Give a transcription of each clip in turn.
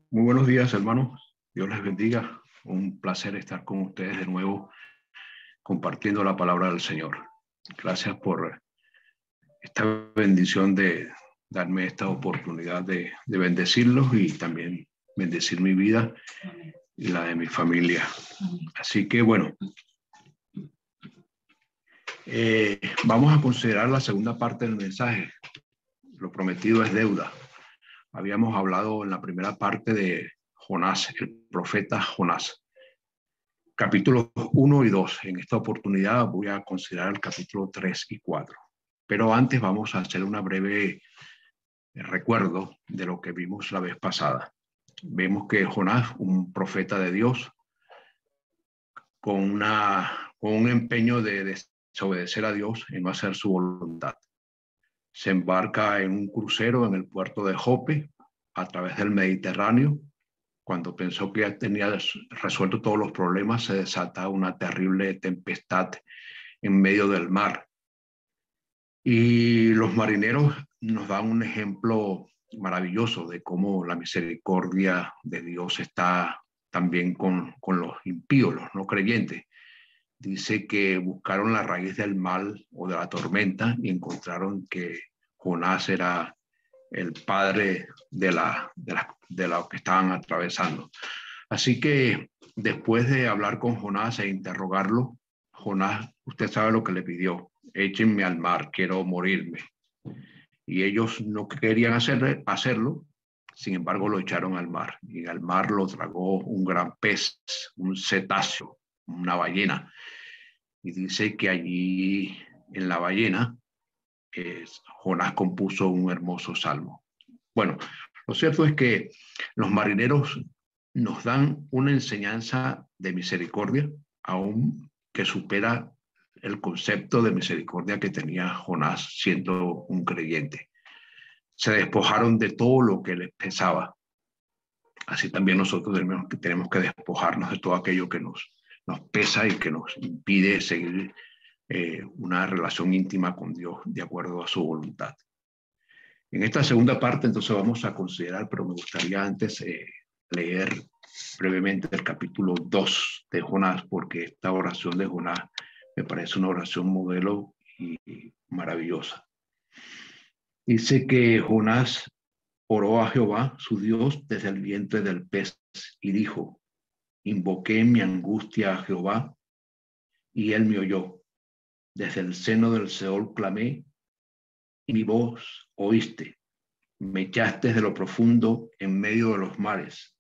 Muy buenos días, hermanos. Dios les bendiga. Un placer estar con ustedes de nuevo compartiendo la palabra del Señor. Gracias por esta bendición de darme esta oportunidad de bendecirlos y también bendecir mi vida y la de mi familia. Así que bueno, vamos a considerar la segunda parte del mensaje. Lo prometido es deuda. Habíamos hablado en la primera parte de Jonás, el profeta Jonás. Capítulos 1 y 2. En esta oportunidad voy a considerar el capítulo 3 y 4. Pero antes vamos a hacer una breve recuerdo de lo que vimos la vez pasada. Vemos que Jonás, un profeta de Dios, con un empeño de desobedecer a Dios y no hacer su voluntad, se embarca en un crucero en el puerto de Jope a través del Mediterráneo. Cuando pensó que ya tenía resuelto todos los problemas, se desata una terrible tempestad en medio del mar. Y los marineros nos dan un ejemplo maravilloso de cómo la misericordia de Dios está también con los impíos, los no creyentes. Dice que buscaron la raíz del mal o de la tormenta y encontraron que Jonás era el padre de lo que estaban atravesando. Así que después de hablar con Jonás e interrogarlo, Jonás, usted sabe lo que le pidió: échenme al mar, quiero morirme. Y ellos no querían hacerlo, sin embargo lo echaron al mar. Y al mar lo tragó un gran pez, un cetáceo, una ballena. Y dice que allí en la ballena Jonás compuso un hermoso salmo. Bueno, lo cierto es que los marineros nos dan una enseñanza de misericordia, aún que supera el concepto de misericordia que tenía Jonás siendo un creyente. Se despojaron de todo lo que les pesaba. Así también nosotros tenemos que despojarnos de todo aquello que nos pesa y que nos impide seguir una relación íntima con Dios de acuerdo a su voluntad. En esta segunda parte entonces vamos a considerar, pero me gustaría antes leer brevemente el capítulo 2 de Jonás, porque esta oración de Jonás me parece una oración modelo y maravillosa. Dice que Jonás oró a Jehová, su Dios, desde el vientre del pez y dijo: invoqué en mi angustia a Jehová y él me oyó. Desde el seno del Seol clamé y mi voz oíste. Me echaste de lo profundo en medio de los mares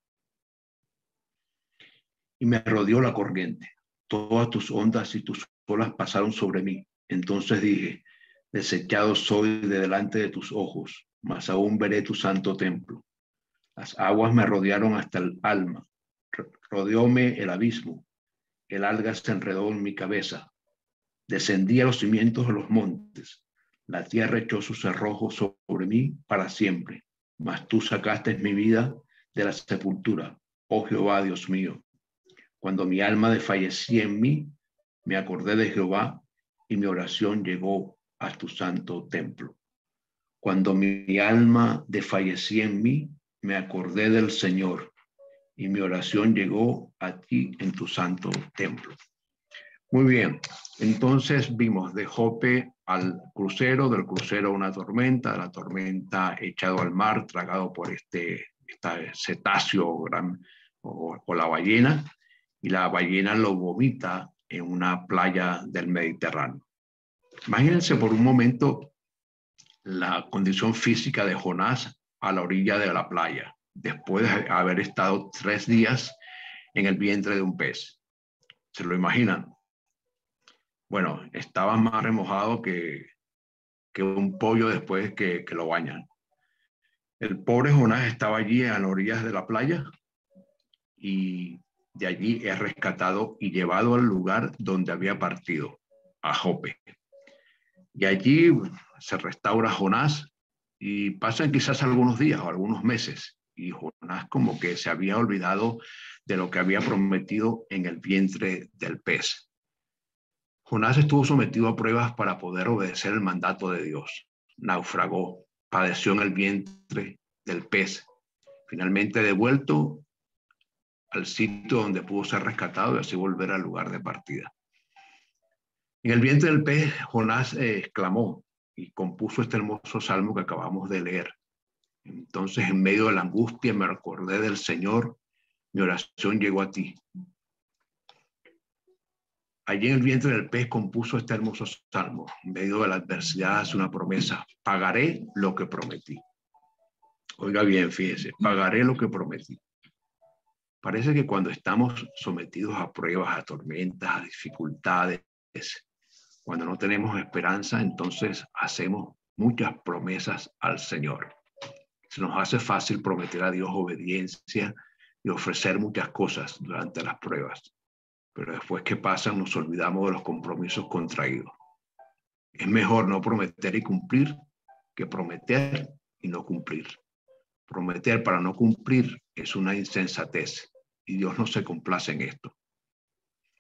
y me rodeó la corriente. Todas tus ondas y tus olas pasaron sobre mí. Entonces dije: desechado soy de delante de tus ojos, mas aún veré tu santo templo. Las aguas me rodearon hasta el alma. Rodeóme el abismo. El alga se enredó en mi cabeza. Descendí a los cimientos de los montes. La tierra echó sus cerrojos sobre mí para siempre. Mas tú sacaste mi vida de la sepultura, oh Jehová, Dios mío. Cuando mi alma desfallecía en mí, me acordé de Jehová y mi oración llegó a tu santo templo. Cuando mi alma desfallecía en mí, me acordé del Señor y mi oración llegó a ti en tu santo templo. Muy bien, entonces vimos de Jope al crucero, del crucero a una tormenta, de la tormenta echado al mar, tragado por este cetáceo o la ballena, y la ballena lo vomita en una playa del Mediterráneo. Imagínense por un momento la condición física de Jonás a la orilla de la playa, después de haber estado 3 días en el vientre de un pez. ¿Se lo imaginan? Bueno, estaba más remojado que un pollo después que lo bañan. El pobre Jonás estaba allí a las orillas de la playa y de allí es rescatado y llevado al lugar donde había partido, a Jope. Y allí se restaura Jonás y pasan quizás algunos días o algunos meses. y Jonás como que se había olvidado de lo que había prometido en el vientre del pez. Jonás estuvo sometido a pruebas para poder obedecer el mandato de Dios. Naufragó, padeció en el vientre del pez, finalmente devuelto al sitio donde pudo ser rescatado y así volver al lugar de partida. En el vientre del pez, Jonás exclamó y compuso este hermoso salmo que acabamos de leer. Entonces, en medio de la angustia, me acordé del Señor, mi oración llegó a ti. Allí en el vientre del pez compuso este hermoso salmo. En medio de la adversidad hace una promesa: pagaré lo que prometí. Oiga bien, fíjese, pagaré lo que prometí. Parece que cuando estamos sometidos a pruebas, a tormentas, a dificultades, cuando no tenemos esperanza, entonces hacemos muchas promesas al Señor. Se nos hace fácil prometer a Dios obediencia y ofrecer muchas cosas durante las pruebas. Pero después que pasan, nos olvidamos de los compromisos contraídos. Es mejor no prometer y cumplir que prometer y no cumplir. Prometer para no cumplir es una insensatez y Dios no se complace en esto.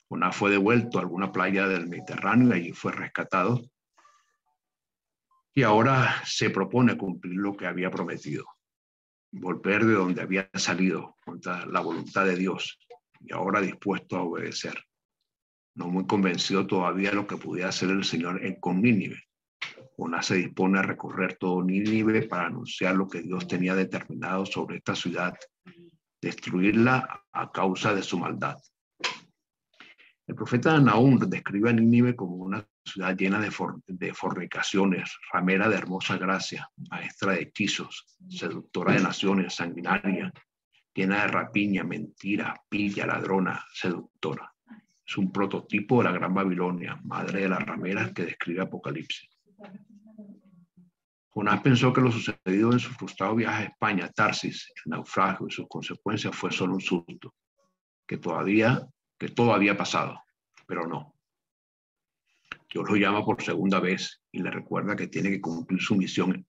Jonás fue devuelto a alguna playa del Mediterráneo y allí fue rescatado. Y ahora se propone cumplir lo que había prometido. Volver de donde había salido contra la voluntad de Dios y ahora dispuesto a obedecer. No muy convencido todavía de lo que pudiera hacer el Señor con Nínive. Jonás se dispone a recorrer todo Nínive para anunciar lo que Dios tenía determinado sobre esta ciudad, destruirla a causa de su maldad. El profeta Nahum describe a Nínive como una ciudad llena de fornicaciones, ramera de hermosa gracia, maestra de hechizos, seductora de naciones, sanguinaria, llena de rapiña, mentira, pilla, ladrona, seductora. Es un prototipo de la Gran Babilonia, madre de las rameras que describe Apocalipsis. Jonás pensó que lo sucedido en su frustrado viaje a España, Tarsis, el naufragio y sus consecuencias fue solo un susto, que todo había pasado, pero no. Dios lo llama por segunda vez y le recuerda que tiene que cumplir su misión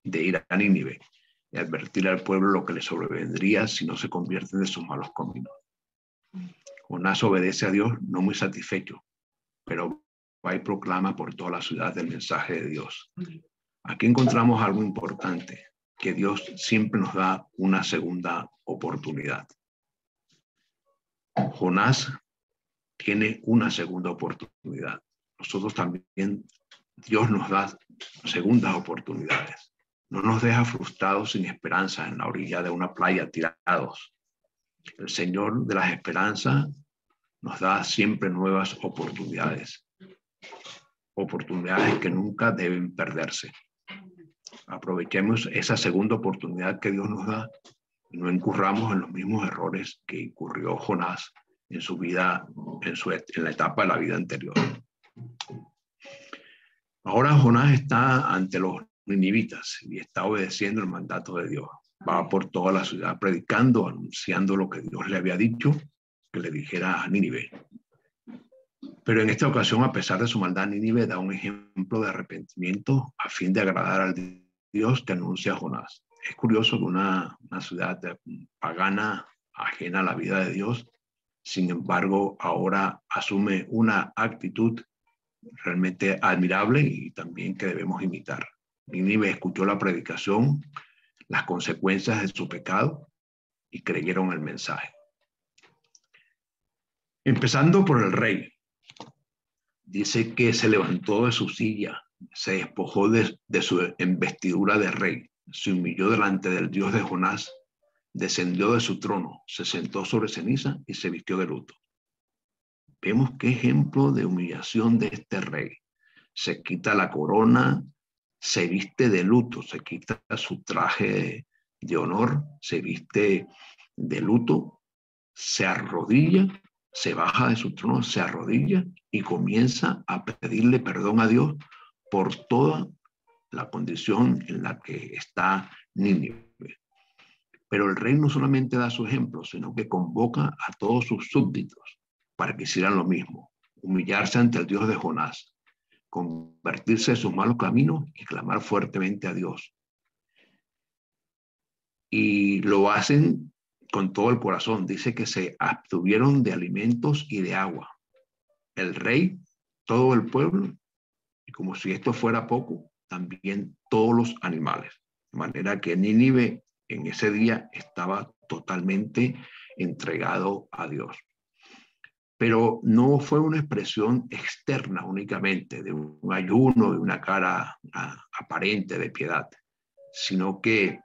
de ir a Nínive y advertir al pueblo lo que le sobrevendría si no se convierten de sus malos caminos. Jonás obedece a Dios no muy satisfecho, pero va y proclama por toda la ciudad el mensaje de Dios. Aquí encontramos algo importante, que Dios siempre nos da una segunda oportunidad. Jonás tiene una segunda oportunidad. Nosotros también, Dios nos da segundas oportunidades. No nos deja frustrados sin esperanza en la orilla de una playa tirados. El Señor de las esperanzas nos da siempre nuevas oportunidades. Oportunidades que nunca deben perderse. Aprovechemos esa segunda oportunidad que Dios nos da y no incurramos en los mismos errores que incurrió Jonás en su vida, en la etapa de la vida anterior. Ahora Jonás está ante los ninivitas y está obedeciendo el mandato de Dios. Va por toda la ciudad predicando, anunciando lo que Dios le había dicho que le dijera a Nínive. Pero en esta ocasión, a pesar de su maldad, Nínive da un ejemplo de arrepentimiento a fin de agradar al Dios que anuncia a Jonás. Es curioso que una ciudad pagana, ajena a la vida de Dios, sin embargo, ahora asume una actitud realmente admirable y también que debemos imitar. Nínive escuchó la predicación, las consecuencias de su pecado y creyeron el mensaje. Empezando por el rey. Dice que se levantó de su silla, se despojó de su investidura de rey, se humilló delante del Dios de Jonás, descendió de su trono, se sentó sobre ceniza y se vistió de luto. Vemos qué ejemplo de humillación de este rey. Se quita la corona, se viste de luto, se quita su traje de honor, se viste de luto, se arrodilla, se baja de su trono, se arrodilla y comienza a pedirle perdón a Dios por toda la condición en la que está Nínive. Pero el rey no solamente da su ejemplo, sino que convoca a todos sus súbditos para que hicieran lo mismo, humillarse ante el Dios de Jonás, convertirse de sus malos caminos y clamar fuertemente a Dios. y lo hacen con todo el corazón. Dice que se abstuvieron de alimentos y de agua. El rey, todo el pueblo, y como si esto fuera poco, también todos los animales. De manera que Nínive en ese día estaba totalmente entregado a Dios. Pero no fue una expresión externa únicamente de un ayuno, de una cara aparente de piedad, sino que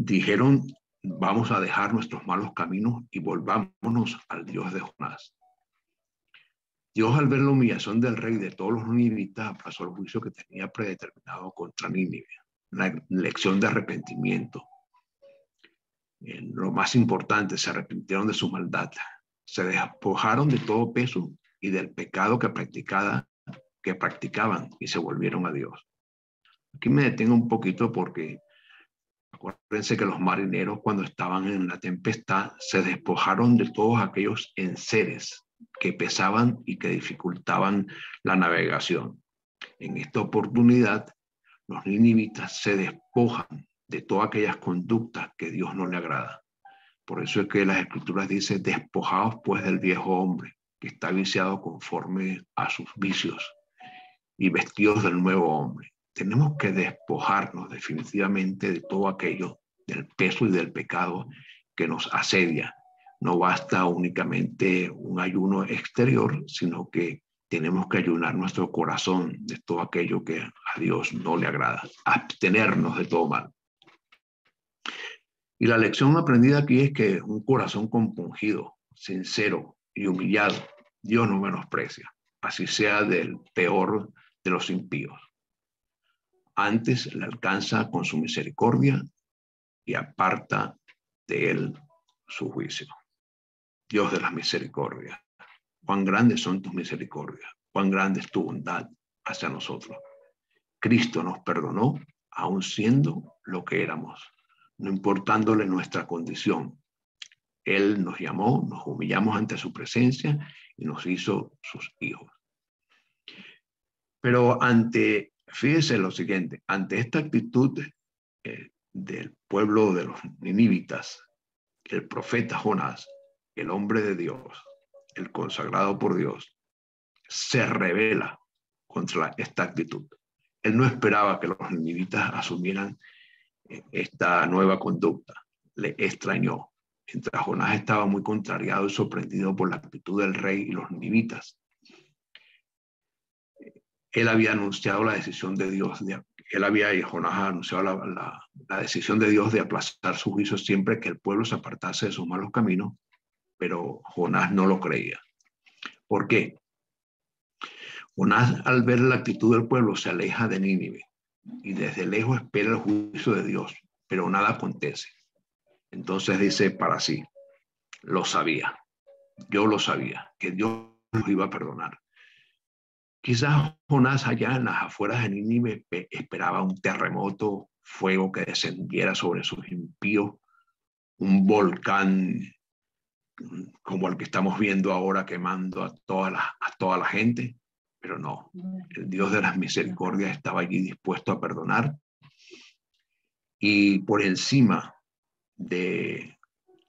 dijeron, vamos a dejar nuestros malos caminos y volvámonos al Dios de Jonás. Dios, al ver la humillación del rey de todos los ninivitas, pasó el juicio que tenía predeterminado contra Nínive, una lección de arrepentimiento. Lo más importante, se arrepintieron de su maldad, se despojaron de todo peso y del pecado que practicaban y se volvieron a Dios. Aquí me detengo un poquito porque acuérdense que los marineros, cuando estaban en la tempestad, se despojaron de todos aquellos enseres que pesaban y que dificultaban la navegación. En esta oportunidad, los ninivitas se despojan de todas aquellas conductas que Dios no le agrada. Por eso es que las Escrituras dicen, despojaos pues del viejo hombre, que está viciado conforme a sus vicios, y vestidos del nuevo hombre. Tenemos que despojarnos definitivamente de todo aquello, del peso y del pecado que nos asedia. No basta únicamente un ayuno exterior, sino que tenemos que ayunar nuestro corazón de todo aquello que a Dios no le agrada, abstenernos de todo mal. Y la lección aprendida aquí es que un corazón compungido, sincero y humillado, Dios no menosprecia, así sea del peor de los impíos. Antes le alcanza con su misericordia y aparta de él su juicio. Dios de las misericordias, cuán grandes son tus misericordias, cuán grande es tu bondad hacia nosotros. Cristo nos perdonó aun siendo lo que éramos, no importándole nuestra condición. Él nos llamó, nos humillamos ante su presencia y nos hizo sus hijos. Pero fíjese lo siguiente, ante esta actitud del pueblo de los ninivitas, el profeta Jonás, el hombre de Dios, el consagrado por Dios, se rebela contra esta actitud. Él no esperaba que los ninivitas asumieran esta nueva conducta, le extrañó. Mientras Jonás estaba muy contrariado y sorprendido por la actitud del rey y los ninivitas, él había anunciado la decisión de Dios, Jonás ha anunciado la decisión de Dios de aplazar su juicio siempre que el pueblo se apartase de sus malos caminos, pero Jonás no lo creía. ¿Por qué? Jonás, al ver la actitud del pueblo, se aleja de Nínive y desde lejos espera el juicio de Dios, pero nada acontece. Entonces dice para sí, lo sabía, yo lo sabía, que Dios los iba a perdonar. Quizás Jonás allá en las afueras de Nínive esperaba un terremoto, fuego que descendiera sobre sus impíos, un volcán como el que estamos viendo ahora quemando a toda la gente, pero no, el Dios de las misericordias estaba allí dispuesto a perdonar y por encima de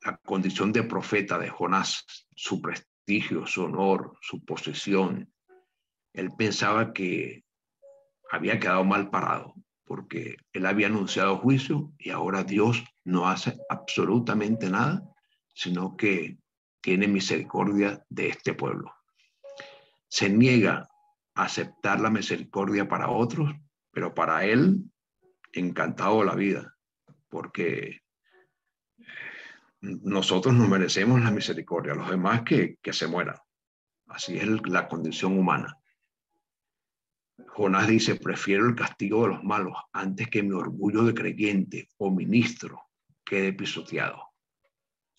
la condición de profeta de Jonás, su prestigio, su honor, su posición, él pensaba que había quedado mal parado porque él había anunciado juicio y ahora Dios no hace absolutamente nada, sino que tiene misericordia de este pueblo. Se niega a aceptar la misericordia para otros, pero para él, encantado de la vida, porque nosotros nos merecemos la misericordia, los demás que se mueran. Así es la condición humana. Jonás dice, prefiero el castigo de los malos antes que mi orgullo de creyente o ministro quede pisoteado.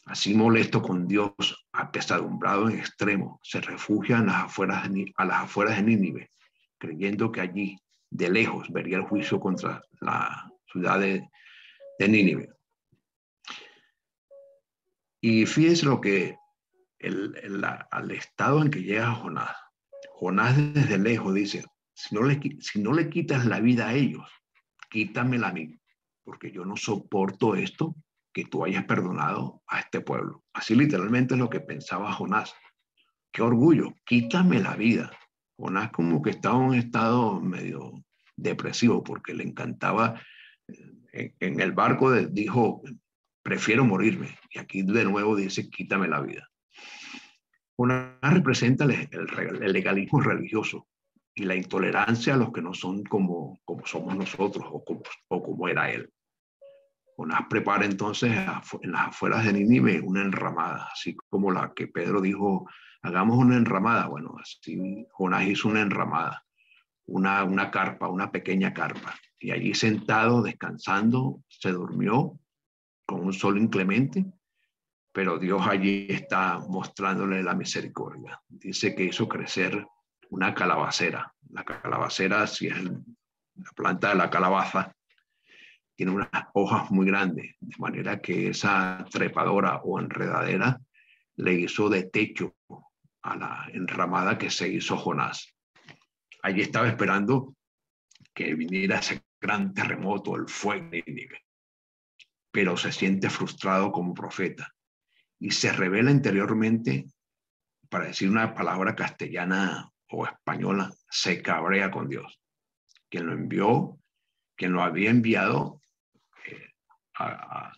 Así molesto con Dios, apesadumbrado en extremo, se refugia a las afueras de Nínive, creyendo que allí, de lejos, vería el juicio contra la ciudad de Nínive. Y fíjense lo que al estado en que llega Jonás. Jonás desde lejos dice, si no le quitas la vida a ellos, quítamela a mí, porque yo no soporto esto, que tú hayas perdonado a este pueblo. Así literalmente es lo que pensaba Jonás. Qué orgullo, quítame la vida. Jonás como que estaba en un estado medio depresivo porque le encantaba, en el barco dijo, prefiero morirme. Y aquí de nuevo dice, quítame la vida. Jonás representa el legalismo religioso y la intolerancia a los que no son como somos nosotros o como era él. Jonás prepara entonces en las afueras de Nínive una enramada, así como la que Pedro dijo, hagamos una enramada. Bueno, así Jonás hizo una enramada, una carpa, una pequeña carpa. Y allí sentado, descansando, se durmió con un sol inclemente, pero Dios allí está mostrándole la misericordia. Dice que hizo crecer una calabacera. La calabacera, si es la planta de la calabaza, tiene unas hojas muy grandes, de manera que esa trepadora o enredadera le hizo de techo a la enramada que se hizo Jonás. Allí estaba esperando que viniera ese gran terremoto, el fuego de Nínive, pero se siente frustrado como profeta y se revela interiormente, para decir una palabra castellana o española, se cabrea con Dios, quien lo envió, quien lo había enviado a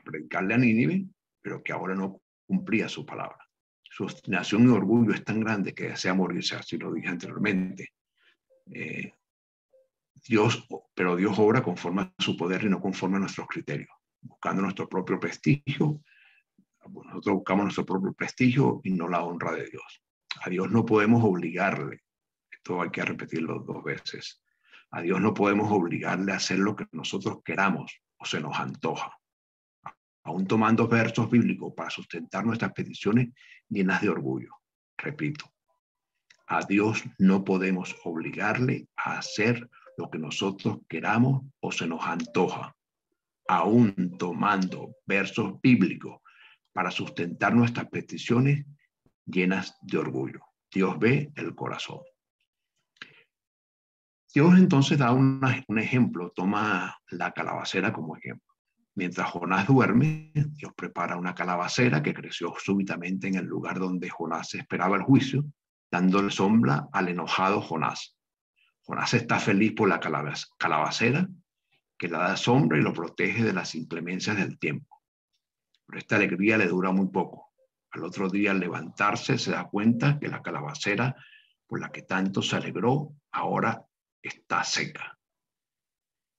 predicarle a Nínive, pero que ahora no cumplía su palabra. Su obstinación y orgullo es tan grande que desea morirse, así lo dije anteriormente. Pero Dios obra conforme a su poder y no conforme a nuestros criterios, buscando nuestro propio prestigio. Nosotros buscamos nuestro propio prestigio y no la honra de Dios. A Dios no podemos obligarle, esto hay que repetirlo 2 veces, a Dios no podemos obligarle a hacer lo que nosotros queramos o se nos antoja. Aún tomando versos bíblicos para sustentar nuestras peticiones llenas de orgullo. Repito, a Dios no podemos obligarle a hacer lo que nosotros queramos o se nos antoja. Aún tomando versos bíblicos para sustentar nuestras peticiones llenas de orgullo. Dios ve el corazón. Dios entonces da un ejemplo, toma la calabacera como ejemplo. Mientras Jonás duerme, Dios prepara una calabacera que creció súbitamente en el lugar donde Jonás esperaba el juicio, dándole sombra al enojado Jonás. Jonás está feliz por la calabacera que le da sombra y lo protege de las inclemencias del tiempo. Pero esta alegría le dura muy poco. Al otro día, al levantarse, se da cuenta que la calabacera por la que tanto se alegró ahora está seca.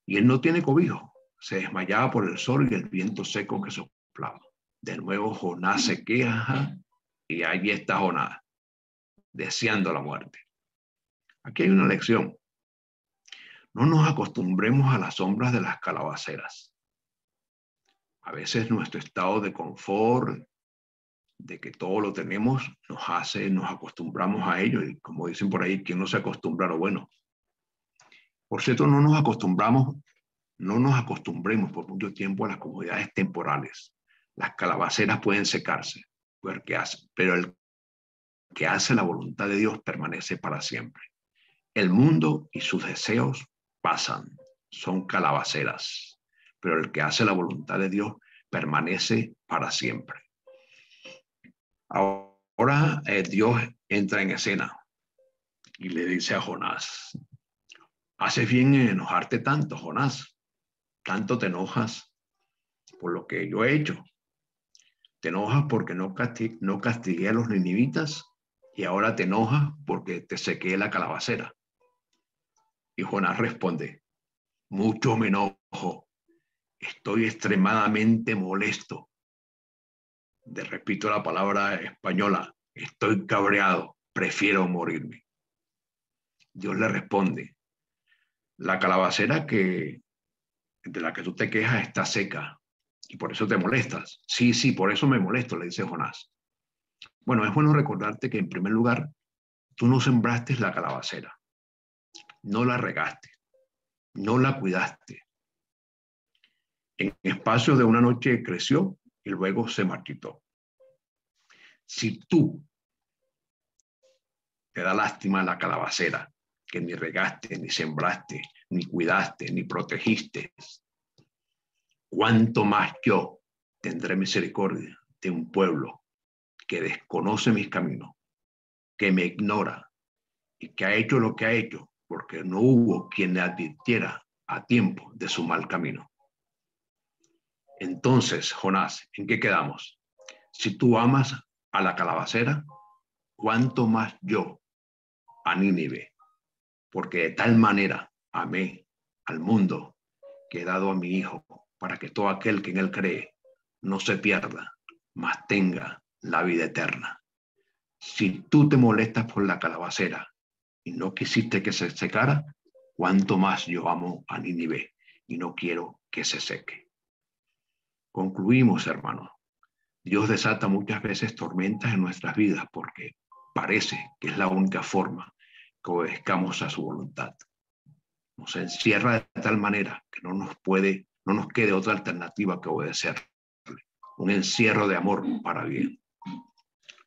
Y él no tiene cobijo. Se desmayaba por el sol y el viento seco que soplaba. De nuevo Jonás se queja y allí está Jonás, deseando la muerte. Aquí hay una lección. No nos acostumbremos a las sombras de las calabaceras. A veces nuestro estado de confort, de que todo lo tenemos, nos acostumbramos a ello. Y como dicen por ahí, ¿quién no se acostumbra a lo bueno? Por cierto, no nos acostumbremos por mucho tiempo a las comodidades temporales. Las calabaceras pueden secarse, pero el que hace la voluntad de Dios permanece para siempre. El mundo y sus deseos pasan, son calabaceras, pero el que hace la voluntad de Dios permanece para siempre. Ahora Dios entra en escena y le dice a Jonás, haces bien en enojarte tanto, Jonás, tanto te enojas por lo que yo he hecho. Te enojas porque no castigué a los ninivitas y ahora te enojas porque te sequé la calabacera. Y Jonás responde, mucho me enojo, estoy extremadamente molesto. Repito la palabra española, estoy cabreado, prefiero morirme. Dios le responde, la calabacera de la que tú te quejas está seca y por eso te molestas. Sí, por eso me molesto, le dice Jonás. Bueno, es bueno recordarte que en primer lugar, tú no sembraste la calabacera, no la regaste, no la cuidaste. En espacio de una noche creció y luego se marchitó. Si tú te da lástima la calabacera, que ni regaste, ni sembraste, ni cuidaste, ni protegiste, cuánto más yo tendré misericordia de un pueblo que desconoce mis caminos, que me ignora y que ha hecho lo que ha hecho porque no hubo quien le advirtiera a tiempo de su mal camino. Entonces, Jonás, ¿en qué quedamos? Si tú amas a la calabacera, ¿cuánto más yo a Nínive? Porque de tal manera amé al mundo que he dado a mi Hijo para que todo aquel que en él cree no se pierda, mas tenga la vida eterna. Si tú te molestas por la calabacera y no quisiste que se secara, cuánto más yo amo a Nínive y no quiero que se seque. Concluimos, hermanos. Dios desata muchas veces tormentas en nuestras vidas porque parece que es la única forma que obedezcamos a su voluntad. Nos encierra de tal manera que no nos quede otra alternativa que obedecerle. Un encierro de amor para bien.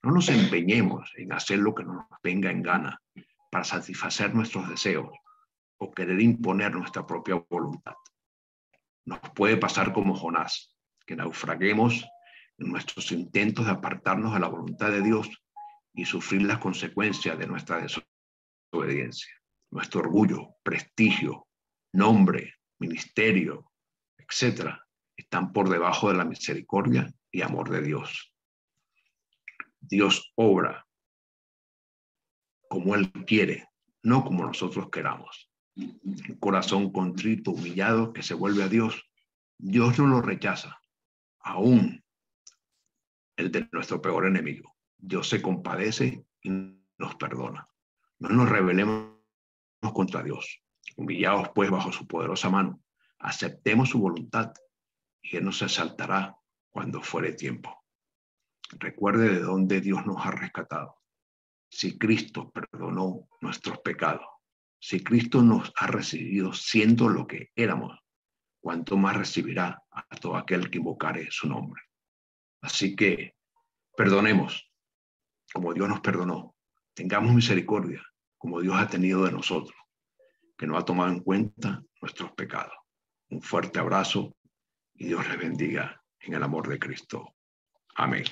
No nos empeñemos en hacer lo que nos venga en gana para satisfacer nuestros deseos o querer imponer nuestra propia voluntad. Nos puede pasar como Jonás, que naufraguemos en nuestros intentos de apartarnos de la voluntad de Dios y sufrir las consecuencias de nuestra desobediencia. Nuestro orgullo, prestigio, nombre, ministerio, etcétera, están por debajo de la misericordia y amor de Dios. Dios obra como Él quiere, no como nosotros queramos. Un corazón contrito, humillado, que se vuelve a Dios, Dios no lo rechaza, aún el de nuestro peor enemigo. Dios se compadece y nos perdona. No nos rebelemos contra Dios. Humillados pues bajo su poderosa mano, aceptemos su voluntad y Él nos exaltará cuando fuere tiempo. Recuerde de dónde Dios nos ha rescatado. Si Cristo perdonó nuestros pecados, si Cristo nos ha recibido siendo lo que éramos, cuánto más recibirá a todo aquel que invocare su nombre. Así que perdonemos como Dios nos perdonó. Tengamos misericordia como Dios ha tenido de nosotros, que no ha tomado en cuenta nuestros pecados. Un fuerte abrazo y Dios les bendiga en el amor de Cristo. Amén.